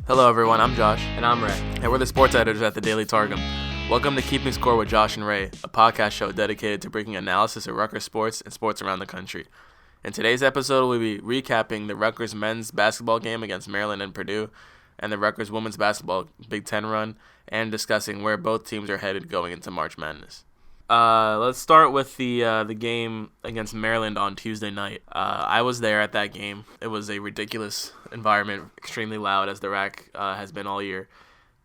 Hello everyone, I'm Josh. And I'm Ray. And we're the sports editors at the Daily Targum. Welcome to Keeping Score with Josh and Ray, a podcast show dedicated to bringing analysis of Rutgers sports and sports around the country. In today's episode, we'll be recapping the Rutgers men's basketball game against Maryland and Purdue, and the Rutgers women's basketball Big Ten run, and discussing where both teams are headed going into March Madness. Let's start with the game against Maryland on Tuesday night. I was there at that game. It was a ridiculous environment, extremely loud, as the RAC has been all year.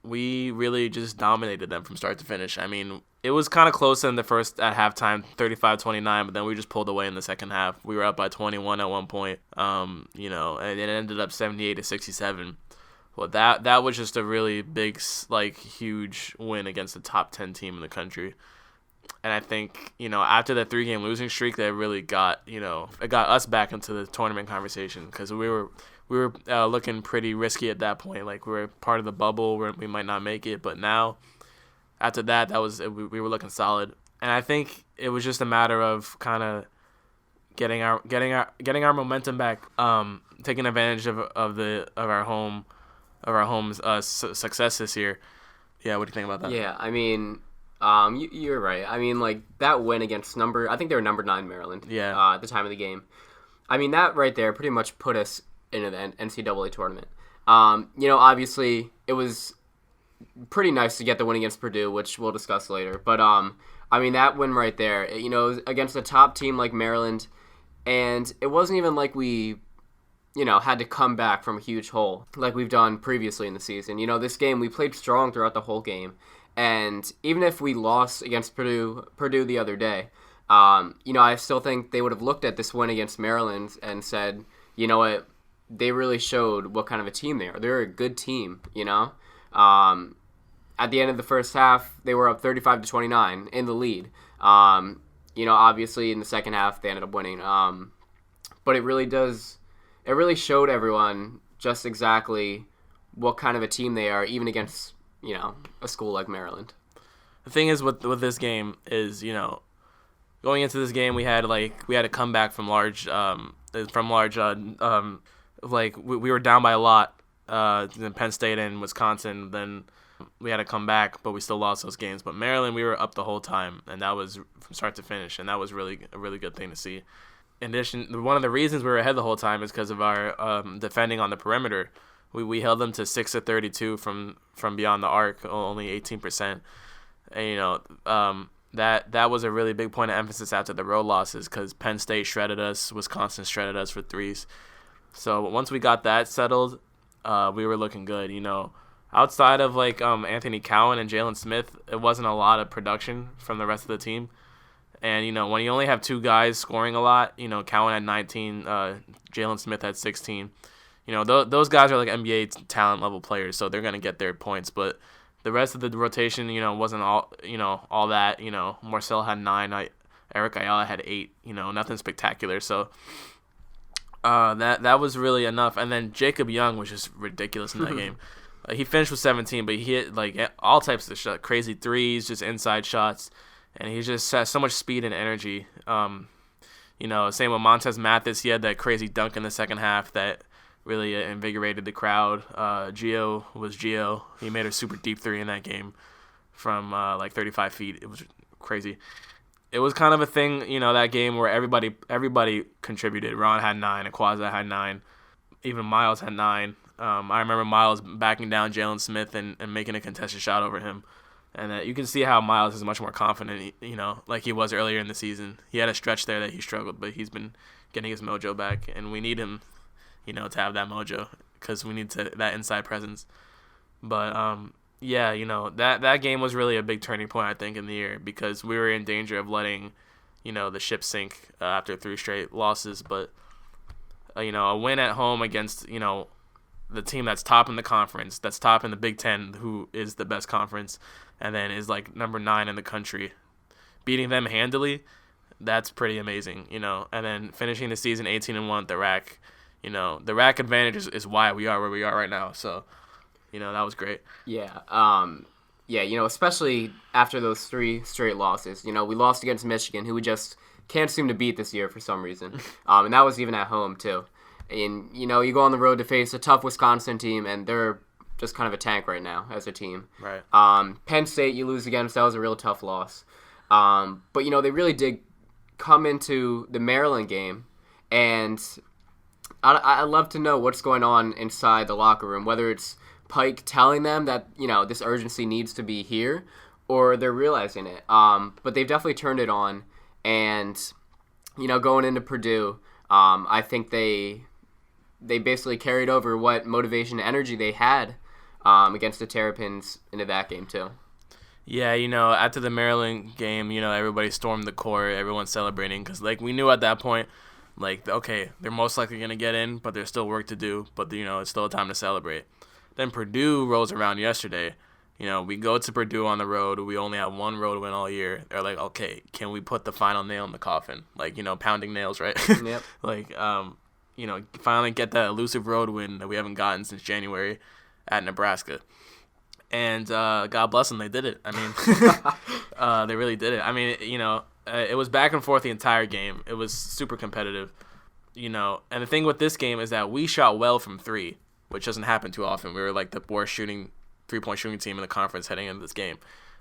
We really just dominated them from start to finish. I mean, it was kind of close in the first at halftime, 35-29, but then we just pulled away in the second half. We were up by 21 at one point, and it ended up 78-67. Well, that was just a really big, huge win against the top 10 team in the country. And I think, after the 3-game losing streak, that really got us back into the tournament conversation, because we were looking pretty risky at that point. Like, we were part of the bubble where we might not make it. But now, after that, we were looking solid. And I think it was just a matter of kind of getting our momentum back, taking advantage of our home's success this year. Yeah, what do you think about that? Yeah, I mean, you're right. I mean, that win against I think they were number 9 Maryland. Yeah. At the time of the game. I mean, that right there pretty much put us into the NCAA tournament. Obviously, it was pretty nice to get the win against Purdue, which we'll discuss later. But, I mean, that win right there, against a top team like Maryland, and it wasn't even like we, had to come back from a huge hole like we've done previously in the season. This game, we played strong throughout the whole game. And even if we lost against Purdue the other day, I still think they would have looked at this win against Maryland and said, you know what, they really showed what kind of a team they are. They're a good team, At the end of the first half, they were up 35-29 in the lead. Obviously in the second half, they ended up winning. But it really showed everyone just exactly what kind of a team they are, even against a school like Maryland. The thing is with this game is, going into this game, we had a comeback from large, we were down by a lot in Penn State and Wisconsin. Then we had to come back, but we still lost those games. But Maryland, we were up the whole time, and that was from start to finish, and that was really a really good thing to see. In addition, one of the reasons we were ahead the whole time is because of our defending on the perimeter. We held them to 6 of 32 from beyond the arc, only 18%. And, that was a really big point of emphasis after the road losses, because Penn State shredded us, Wisconsin shredded us for threes. So once we got that settled, we were looking good. Outside of Anthony Cowan and Jalen Smith, it wasn't a lot of production from the rest of the team. And when you only have 2 guys scoring a lot, Cowan had 19, Jalen Smith had 16. Those guys are NBA talent level players, so they're gonna get their points. But the rest of the rotation, wasn't all that. Marcel had 9, Eric Ayala had 8. Nothing spectacular. So that was really enough. And then Jacob Young was just ridiculous in that game. He finished with 17, but he hit all types of shots, crazy threes, just inside shots, and he just has so much speed and energy. Same with Montez Mathis. He had that crazy dunk in the second half that really invigorated the crowd. Gio was Gio. He made a super deep 3 in that game from 35 feet. It was crazy. It was kind of a thing, that game where everybody contributed. Ron had 9, Aquaza had 9, even Miles had 9. I remember Miles backing down Jalen Smith and making a contested shot over him. And you can see how Miles is much more confident, like he was earlier in the season. He had a stretch there that he struggled, but he's been getting his mojo back, and we need him to have that mojo, because we need that inside presence. But, that game was really a big turning point, I think, in the year, because we were in danger of letting, the ship sink after 3 straight losses. But, a win at home against, the team that's top in the conference, that's top in the Big Ten, who is the best conference, and then is, number 9 in the country, beating them handily, that's pretty amazing, And then finishing the season 18-1 at the RAC, the RAC advantage is why we are where we are right now. So, that was great. Yeah. Especially after those 3 straight losses. We lost against Michigan, who we just can't seem to beat this year for some reason. And that was even at home, too. And, you go on the road to face a tough Wisconsin team, and they're just kind of a tank right now as a team. Right. Penn State you lose against, that was a real tough loss. But, they really did come into the Maryland game, and I'd love to know what's going on inside the locker room, whether it's Pike telling them that, this urgency needs to be here, or they're realizing it. But they've definitely turned it on, and, going into Purdue, I think they basically carried over what motivation and energy they had against the Terrapins into that game, too. Yeah, after the Maryland game, everybody stormed the court, everyone's celebrating, because, we knew at that point, okay, they're most likely going to get in, but there's still work to do, but, it's still time to celebrate. Then Purdue rolls around yesterday. We go to Purdue on the road. We only have one road win all year. They're like, okay, can we put the final nail in the coffin? Pounding nails, right? Yep. Finally get that elusive road win that we haven't gotten since January at Nebraska. And God bless them, they did it. I mean, they really did it. I mean, it was back and forth the entire game. It was super competitive, and the thing with this game is that we shot well from three, which doesn't happen too often. We were the worst three-point shooting team in the conference heading into this game.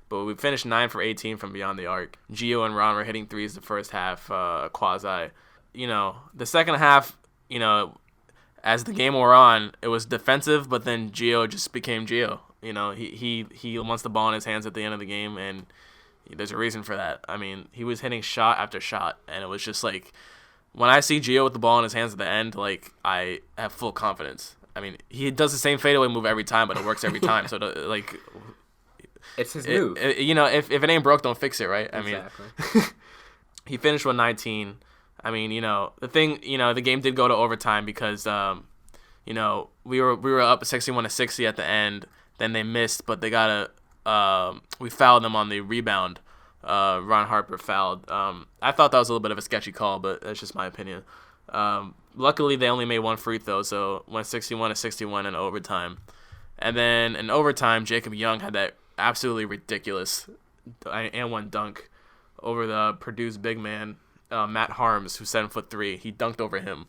But we finished 9 for 18 from beyond the arc. Gio and Ron were hitting threes the first half, quasi. The second half, as the game wore on, it was defensive, but then Gio just became Gio. He wants the ball in his hands at the end of the game, and there's a reason for that. I mean, he was hitting shot after shot, and it was just when I see Gio with the ball in his hands at the end, I have full confidence. I mean, he does the same fadeaway move every time, but it works every time. So, it's his move. If it ain't broke, don't fix it, right? Exactly. I mean, he finished with 19. I mean, the thing, the game did go to overtime because, we were up 61-60 at the end. Then they missed, but they we fouled them on the rebound. Ron Harper fouled. I thought that was a little bit of a sketchy call, but that's just my opinion. Luckily, they only made one free throw, so went 61-61 in overtime. And then in overtime, Jacob Young had that absolutely ridiculous and one dunk over the Purdue's big man, Matt Harms, who's 7'3". He dunked over him,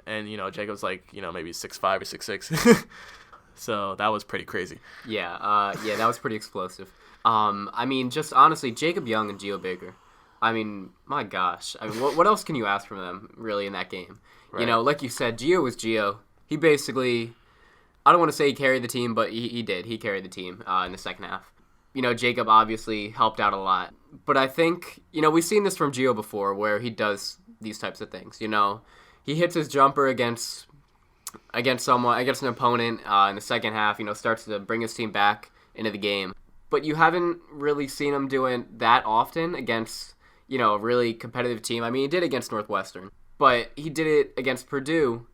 and Jacob's maybe 6'5" or 6'6". So that was pretty crazy. Yeah, that was pretty explosive. I mean, just honestly, Jacob Young and Gio Baker. I mean, my gosh. I mean, what else can you ask from them, really, in that game? Right. Like you said, Gio was Gio. He basically, I don't want to say he carried the team, but he did. He carried the team in the second half. Jacob obviously helped out a lot. But I think, we've seen this from Gio before, where he does these types of things. He hits his jumper against an opponent in the second half, starts to bring his team back into the game. But you haven't really seen him doing that often against, a really competitive team. I mean, he did against Northwestern, but he did it against Purdue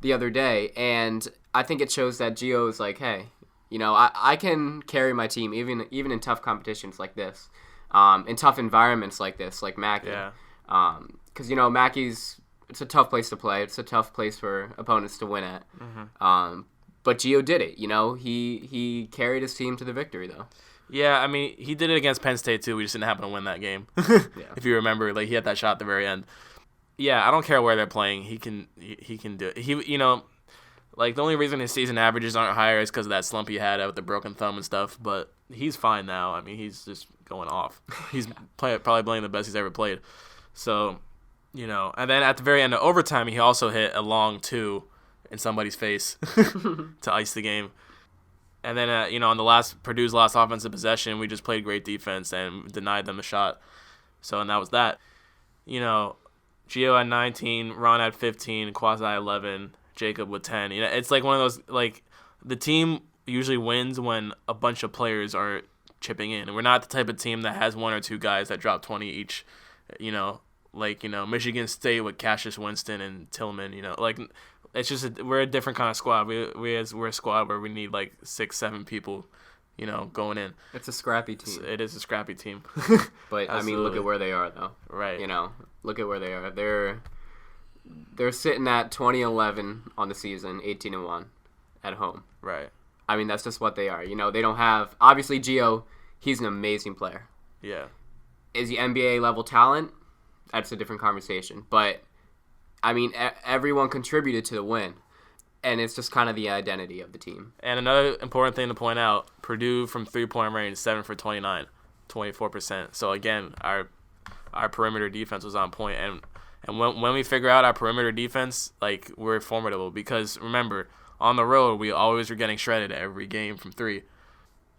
the other day, and I think it shows that Gio is like, hey, I can carry my team even in tough competitions like this, in tough environments like this, like Mackey. Yeah. Because, Mackey's, it's a tough place to play. It's a tough place for opponents to win at. Mm-hmm. But Gio did it, He carried his team to the victory, though. Yeah, I mean, he did it against Penn State, too. We just didn't happen to win that game. Yeah. If you remember, he had that shot at the very end. Yeah, I don't care where they're playing. He can do it. The only reason his season averages aren't higher is because of that slump he had with the broken thumb and stuff. But he's fine now. I mean, he's just going off. He's probably playing the best he's ever played. So, and then at the very end of overtime, he also hit a long two in somebody's face to ice the game. And then, on Purdue's last offensive possession, we just played great defense and denied them a shot. And that was that. Gio had 19, Ron had 15, Quasi 11, Jacob with 10. It's one of those, the team usually wins when a bunch of players are chipping in. And we're not the type of team that has one or two guys that drop 20 each, Michigan State with Cassius Winston and Tillman, it's just we're a different kind of squad. We're a squad where we need 6-7 people, going in. It's a scrappy team. It is a scrappy team. But I mean, look at where they are, though. Right. Look at where they are. They're sitting at 20-11 on the season, 18-1 at home. Right. I mean, that's just what they are. They don't have obviously Gio. He's an amazing player. Yeah. Is he NBA level talent? That's a different conversation. But I mean, everyone contributed to the win. and it's just kind of the identity of the team. And another important thing to point out, Purdue from 3-point range, 7 for 29, 24%. So again, our perimeter defense was on point, and when we figure out our perimeter defense, like, we're formidable, because remember, on the road we always were getting shredded every game from 3.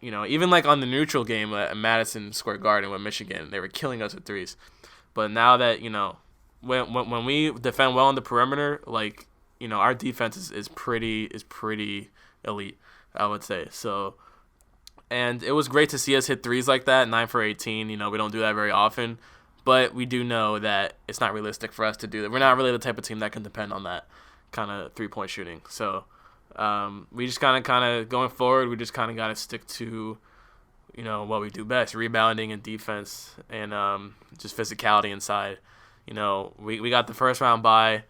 Even like on the neutral game at Madison Square Garden with Michigan, they were killing us with 3s. But now that when we defend well on the perimeter, like, our defense is pretty elite, I would say. So, and it was great to see us hit 3s like that, 9 for 18. We don't do that very often, but we do know that it's not realistic for us to do that. We're not really the type of team that can depend on that kind of 3-point shooting. So, we just kind of going forward, we just kind of got to stick to, what we do best, rebounding and defense, and just physicality inside. We got the first round bye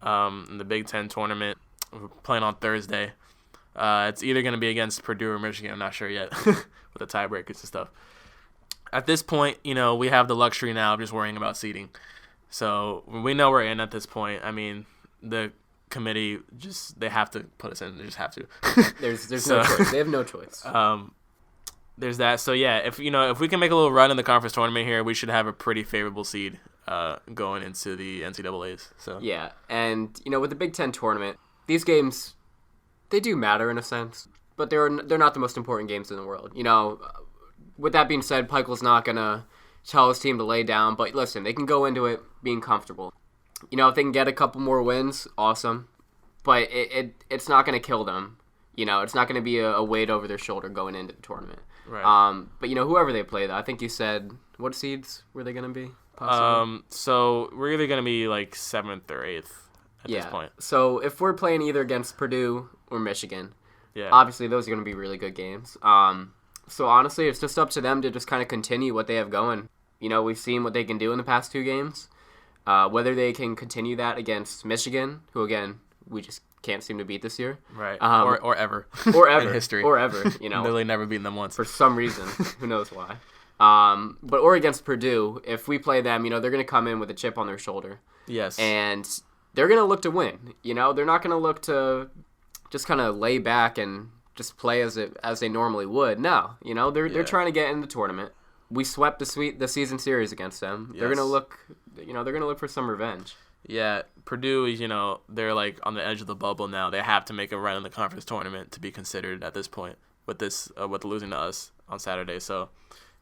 in the Big Ten tournament. We're playing on Thursday. It's either going to be against Purdue or Michigan. I'm not sure yet with the tiebreakers and stuff. At this point, we have the luxury now of just worrying about seeding. So we know we're in at this point. I mean, the committee they have to put us in. They just have to. There's no choice. They have no choice. There's that. So yeah, if we can make a little run in the conference tournament here, we should have a pretty favorable seed going into the NCAAs. So yeah, and with the Big Ten tournament, these games, they do matter in a sense, but they're not the most important games in the world. With that being said, Pikel's not gonna tell his team to lay down, but listen, they can go into it being comfortable. If they can get a couple more wins, awesome, but it's not gonna kill them. It's not gonna be a weight over their shoulder going into the tournament. Right. But whoever they play, though, I think you said, what seeds were they gonna be? Possibly? So we're either gonna be like 7th or 8th at this point. So if we're playing either against Purdue or Michigan, yeah, obviously those are gonna be really good games. So honestly, it's just up to them to just kind of continue what they have going. We've seen what they can do in the past 2 games. Whether they can continue that against Michigan, who again we just can't seem to beat this year, right? Or ever, in history, or ever. Literally never beaten them once for some reason. Who knows why? Or against Purdue, if we play them, they're going to come in with a chip on their shoulder. Yes. And they're going to look to win. They're not going to look to just kind of lay back and just play as they normally would. No, they're trying to get in the tournament. We swept the season series against them. Yes. They're going to look, they're going to look for some revenge. Yeah, Purdue is, they're like on the edge of the bubble now. They have to make a run in the conference tournament to be considered at this point with losing to us on Saturday. So,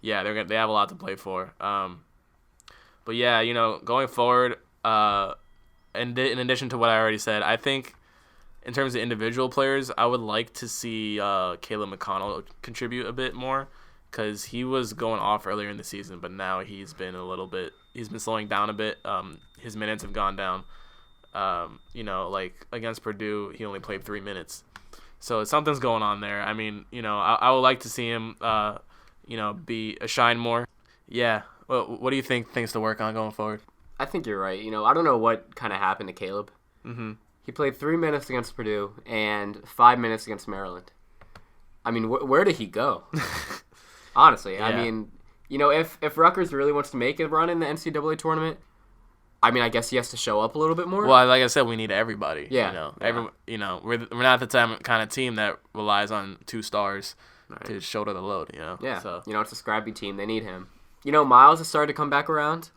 yeah, they have a lot to play for. But yeah, going forward, and in addition to what I already said, I think in terms of individual players, I would like to see Caleb McConnell contribute a bit more, because he was going off earlier in the season, but now he's been slowing down a bit. His minutes have gone down. Like against Purdue, he only played 3 minutes. So something's going on there. I mean, I would like to see him, shine more. Yeah. Well, what do you think things to work on going forward? I think you're right. I don't know what kind of happened to Caleb. Mm-hmm. He played 3 minutes against Purdue and 5 minutes against Maryland. I mean, where did he go? Honestly, yeah. I mean, if Rutgers really wants to make a run in the NCAA tournament, I mean, I guess he has to show up a little bit more. Well, like I said, we need everybody. Yeah. We're not the kind of team that relies on 2 stars to shoulder the load. Yeah. So it's a scrappy team. They need him. Miles has started to come back around.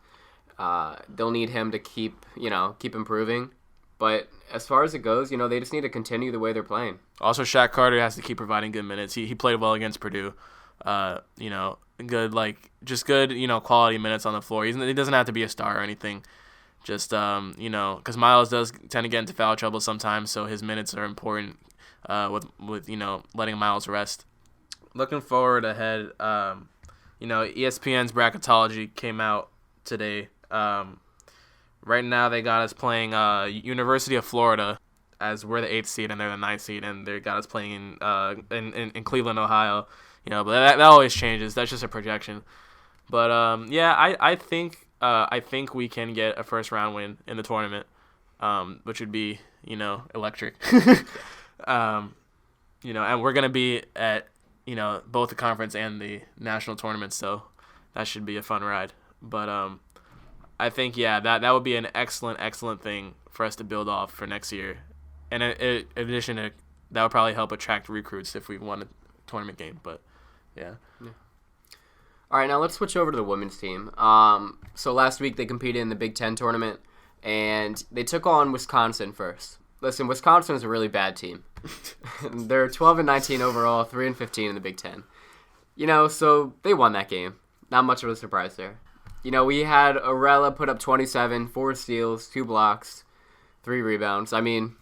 They'll need him to keep improving. But as far as it goes, they just need to continue the way they're playing. Also, Shaq Carter has to keep providing good minutes. He played well against Purdue. Good, quality minutes on the floor. He doesn't have to be a star or anything. Just, because Miles does tend to get into foul trouble sometimes, so his minutes are important with letting Miles rest. Looking forward ahead, ESPN's bracketology came out today. Right now they got us playing University of Florida, as we're the 8th seed and they're the 9th seed, and they got us playing in Cleveland, Ohio. But that always changes. That's just a projection. But I think we can get a first round win in the tournament, which would be electric. And we're gonna be at both the conference and the national tournament, so that should be a fun ride. But I think that would be an excellent thing for us to build off for next year, And in addition, that would probably help attract recruits if we won a tournament game. But yeah. All right, now let's switch over to the women's team. So last week they competed in the Big Ten tournament, and they took on Wisconsin first. Listen, Wisconsin is a really bad team. They're 12-19 overall, 3-15 in the Big Ten. So they won that game. Not much of a surprise there. We had Arella put up 27, 4 steals, 2 blocks, 3 rebounds. I mean,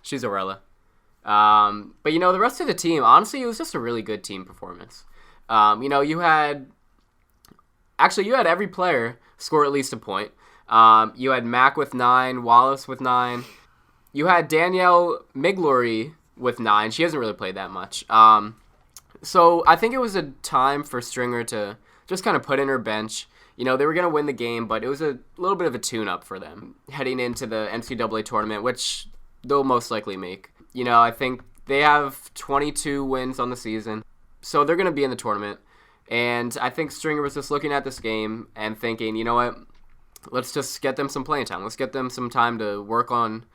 she's Arella. But the rest of the team, honestly, it was just a really good team performance. You had every player score at least a point. You had Mac with 9, Wallace with 9. You had Danielle Miglory with 9. She hasn't really played that much. So I think it was a time for Stringer to just kind of put in her bench. They were going to win the game, but it was a little bit of a tune-up for them heading into the NCAA tournament, which they'll most likely make. I think they have 22 wins on the season, so they're going to be in the tournament. And I think Stringer was just looking at this game and thinking, you know what, let's just get them some playing time. Let's get them some time to work on,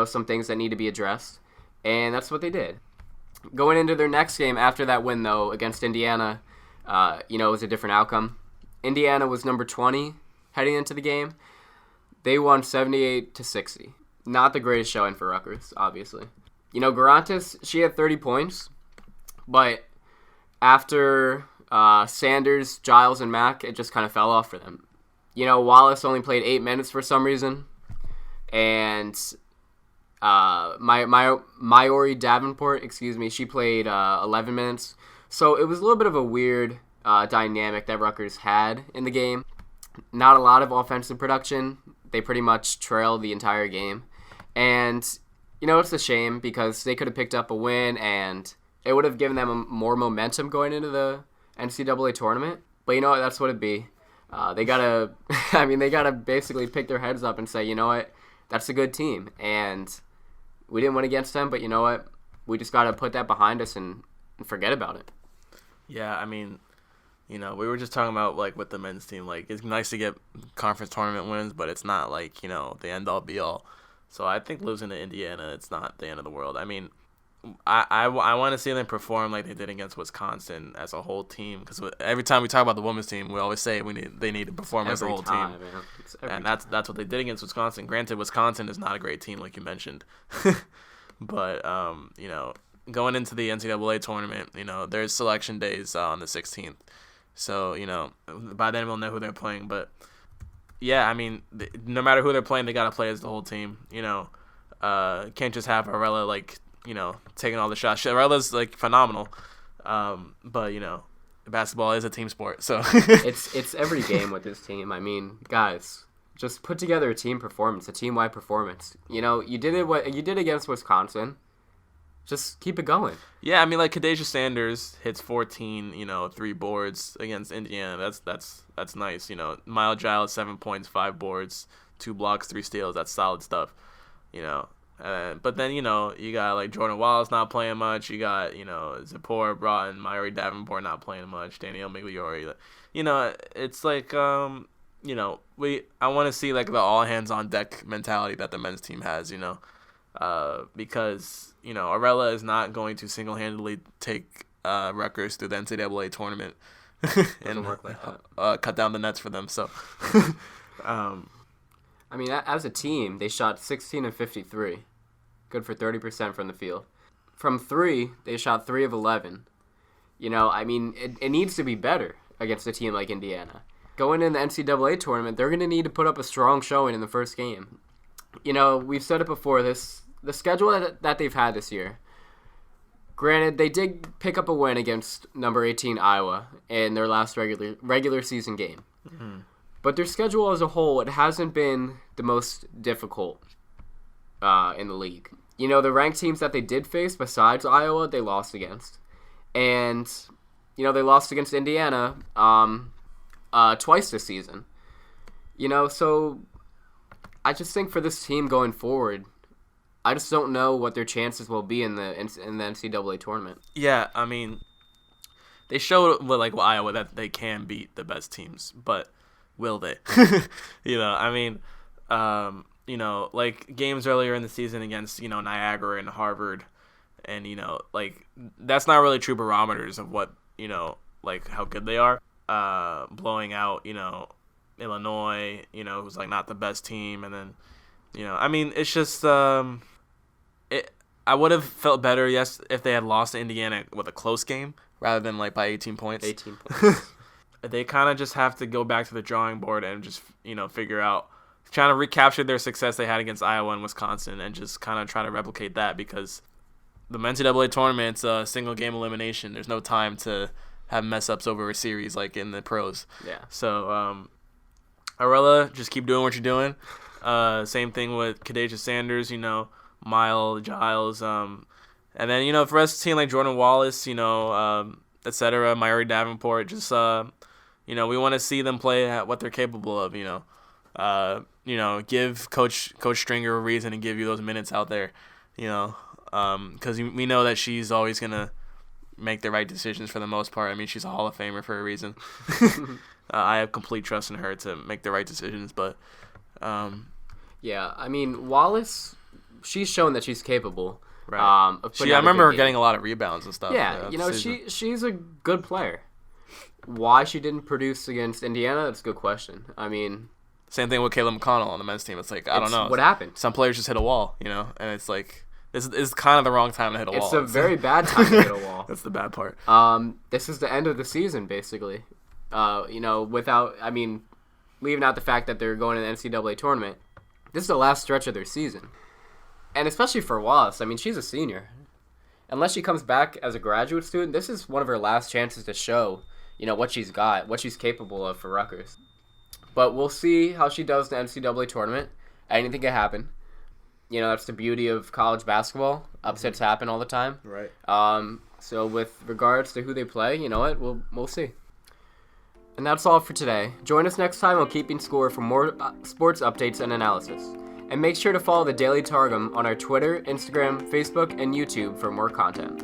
some things that need to be addressed. And that's what they did. Going into their next game after that win, though, against Indiana, it was a different outcome. Indiana was number 20 heading into the game. They won 78-60. Not the greatest showing for Rutgers, obviously. Garantis, she had 30 points, but after Sanders, Giles, and Mack, it just kind of fell off for them. Wallace only played 8 minutes for some reason, and Mayori Davenport, she played 11 minutes. So it was a little bit of a weird dynamic that Rutgers had in the game. Not a lot of offensive production. They pretty much trailed the entire game. And, it's a shame because they could have picked up a win and it would have given them more momentum going into the NCAA tournament. But that's what it'd be. They gotta basically pick their heads up and say, what, that's a good team. And we didn't win against them, but what, we just gotta put that behind us and forget about it. Yeah, we were just talking about, with the men's team, it's nice to get conference tournament wins, but it's not, the end-all, be-all. So I think losing to Indiana, it's not the end of the world. I want to see them perform like they did against Wisconsin as a whole team, because every time we talk about the women's team, we always say they need to perform as a whole team. And that's what they did against Wisconsin. Granted, Wisconsin is not a great team, like you mentioned. But, going into the NCAA tournament, there's selection days on the 16th. So, by then we'll know who they're playing. But, yeah, no matter who they're playing, they got to play as the whole team. Can't just have Arella, taking all the shots. Arella's, phenomenal. But, basketball is a team sport. So it's every game with this team. Guys, just put together a team performance, a team-wide performance. You did against Wisconsin. Just keep it going. Yeah, Kadeja Sanders hits 14, 3 boards against Indiana. That's nice. Miles Giles, 7 points, 5 boards, 2 blocks, 3 steals. That's solid stuff. But then, you got, Jordan Wallace not playing much. You got, Zipporah Broughton, Mayori Davenport not playing much, Danielle Migliori. It's I want to see, the all-hands-on-deck mentality that the men's team has, because, Arella is not going to single-handedly take Rutgers through the NCAA tournament and work like that. Cut down the nets for them. So, as a team, they shot 16 of 53, good for 30% from the field. From 3, they shot 3 of 11. It needs to be better against a team like Indiana. Going in the NCAA tournament, they're going to need to put up a strong showing in the first game. We've said it before, the schedule that they've had this year, granted, they did pick up a win against number 18 Iowa in their last regular season game. Mm-hmm. But their schedule as a whole, it hasn't been the most difficult in the league. The ranked teams that they did face besides Iowa, they lost against. And, they lost against Indiana twice this season. So I just think for this team going forward, I just don't know what their chances will be in the NCAA tournament. Yeah, they showed with Iowa that they can beat the best teams, but will they? you know, like games earlier in the season against, you know, Niagara and Harvard, and, you know, like that's not really true barometers of what, you know, like how good they are. Blowing out, you know, Illinois, you know, who's like not the best team, and then, you know, I mean, it's just I would have felt better, yes, if they had lost to Indiana with a close game rather than like by 18 points. 18 points. They kind of just have to go back to the drawing board and just, you know, figure out, trying to recapture their success they had against Iowa and Wisconsin, and just kind of try to replicate that, because the NCAA tournament's a single game elimination. There's no time to have mess ups over a series like in the pros. Yeah. So, Arella, just keep doing what you're doing. Same thing with Kadacia Sanders, you know, Mile, Giles, and then, you know, for us, team like Jordan Wallace, you know, etc., Myuri Davenport, just, you know, we want to see them play at what they're capable of, you know, give Coach Stringer a reason to give you those minutes out there, you know, because we know that she's always going to make the right decisions for the most part. I mean, she's a Hall of Famer for a reason. I have complete trust in her to make the right decisions, but yeah, I mean, Wallace, she's shown that she's capable. Right. I remember her getting a lot of rebounds and stuff. Yeah, you know, she's a good player. Why she didn't produce against Indiana, that's a good question. I mean, same thing with Caleb McConnell on the men's team. It's like, I don't know. What happened? Some players just hit a wall, you know, and it's like, this is kind of the wrong time to hit a wall. It's a very bad time to hit a wall. That's the bad part. This is the end of the season, basically. You know, leaving out the fact that they're going to the NCAA tournament, this is the last stretch of their season. And especially for Wallace, I mean, she's a senior. Unless she comes back as a graduate student, this is one of her last chances to show, you know, what she's got, what she's capable of for Rutgers. But we'll see how she does in the NCAA tournament. Anything can happen. You know, that's the beauty of college basketball. Upsets happen all the time. Right. So with regards to who they play, you know what, we'll see. And that's all for today. Join us next time on Keeping Score for more sports updates and analysis. And make sure to follow the Daily Targum on our Twitter, Instagram, Facebook, and YouTube for more content.